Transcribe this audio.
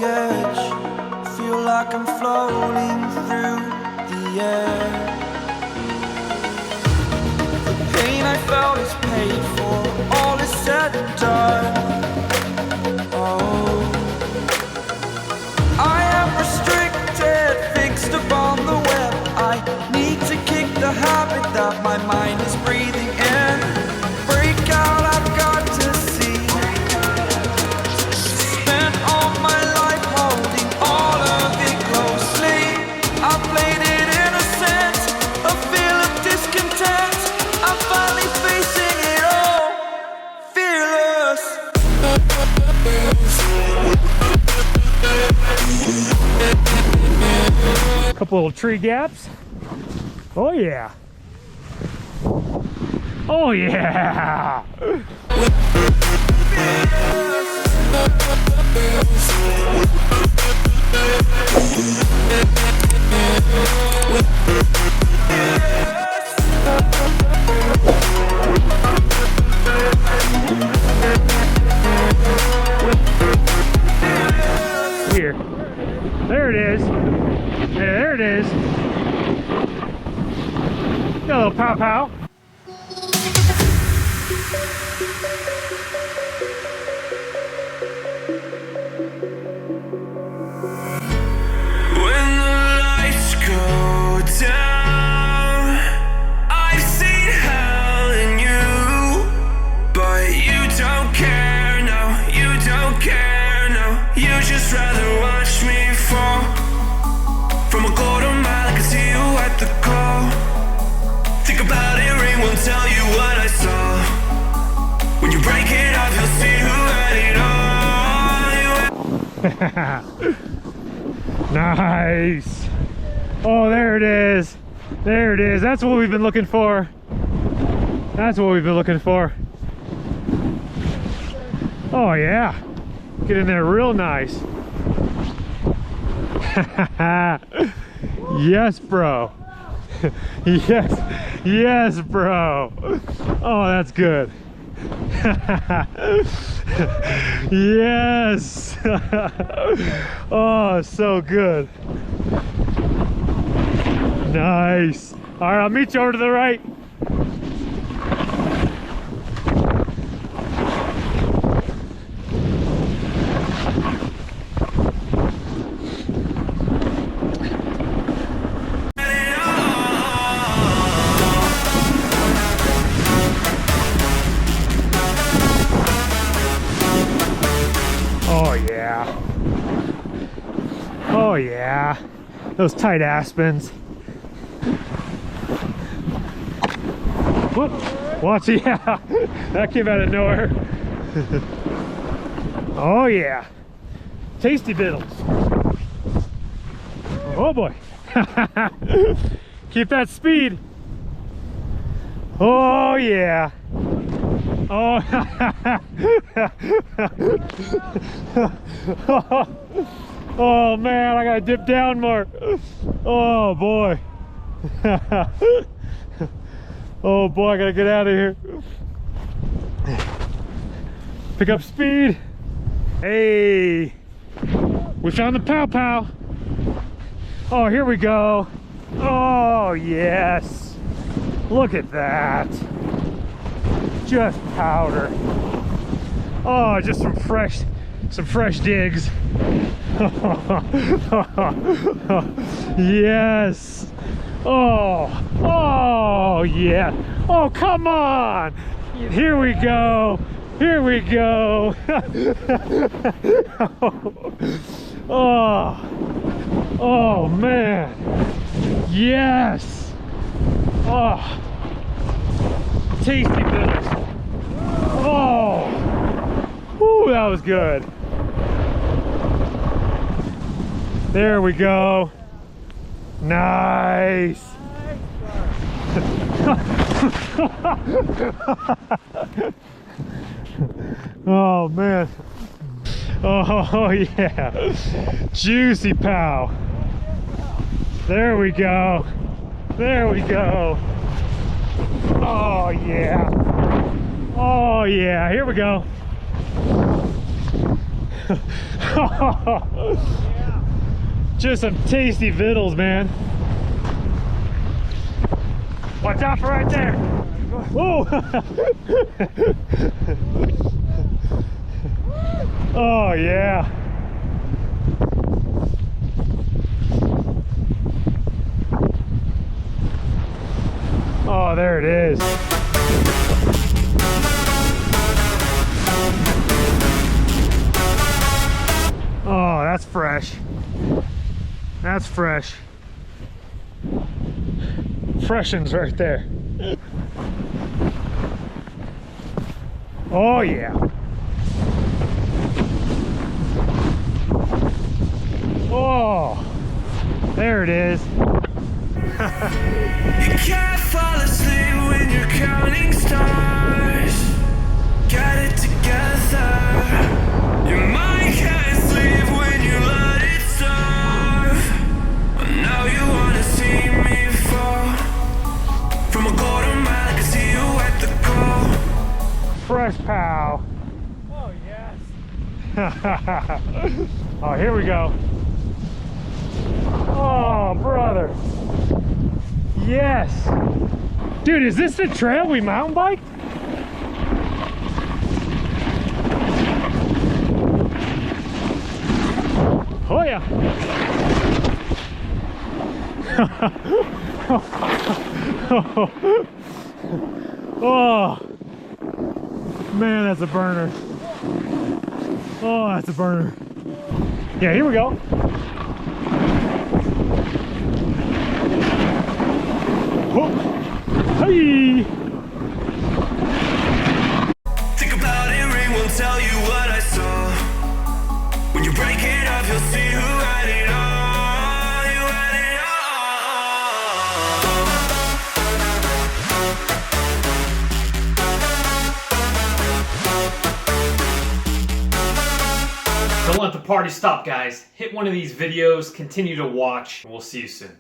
edge, feel like I'm floating through the air. The pain I felt is paid for, all is said and done. Oh, I am restricted, fixed upon the web. I need to kick the habit that my mind is breathing in. Break out, I've got to see. Spent all my life holding all of it closely. I played it innocent, a feel of discontent. I'm finally facing it all, fearless. Couple little tree gaps. Oh yeah. Oh yeah. Here. There it is. Yeah, there it is. Got a little pow pow. When the lights go down, I've seen hell in you, but you don't care, no, you don't care, no. You just rather watch me fall from a quarter mile. I can see you at the call. Think about it, ring won't tell you what I saw. When you break it off, you'll see who had it all. Nice. Oh, there it is. There it is. That's what we've been looking for. That's what we've been looking for. Oh yeah. Get in there real nice. Yes, bro. Yes. Yes, bro. Oh, that's good. Yes. Oh, so good. Nice. All right, I'll meet you over to the right. Oh yeah. Oh yeah. Those tight Aspens. Whoop. Watch, yeah. That came out of nowhere. Oh yeah. Tasty biddles. Oh boy. Keep that speed. Oh yeah. Oh. Oh man, I gotta dip down more. Oh boy. Oh boy, I gotta get out of here. Pick up speed. Hey, we found the pow pow. Oh, here we go. Oh yes, look at that. Just powder. Oh, just some fresh digs. Yes. Oh yeah. Oh, come on. Here we go. Here we go. Oh man. Yes. Oh, tasty bitters. Oh, whew, that was good. There we go. Nice. Oh man. Oh yeah. Juicy pow. There we go. There we go. Oh yeah. Oh yeah. Here we go. Just some tasty vittles, man. Watch out for right there. Whoa. Oh yeah. Oh, there it is. Oh, that's fresh. That's fresh. Freshens right there. Oh yeah. Oh, there it is. You can't fall asleep when you're counting stars. Get it together. Your mind can't sleep when you let it starve. Now you wanna see me fall from a golden mile. I can see you at the goal. Fresh pow. Oh, yes. Oh, here we go. Oh, brother. Yes. Dude, is this the trail we mountain biked? Oh, yeah. Oh, man, that's a burner. Oh, that's a burner. Yeah, here we go. Oh. Hey. Think about it, ring won't tell you what I saw. When you break it up, you'll see who had it all. You had it all. Don't let the party stop, guys. Hit one of these videos, continue to watch, and we'll see you soon.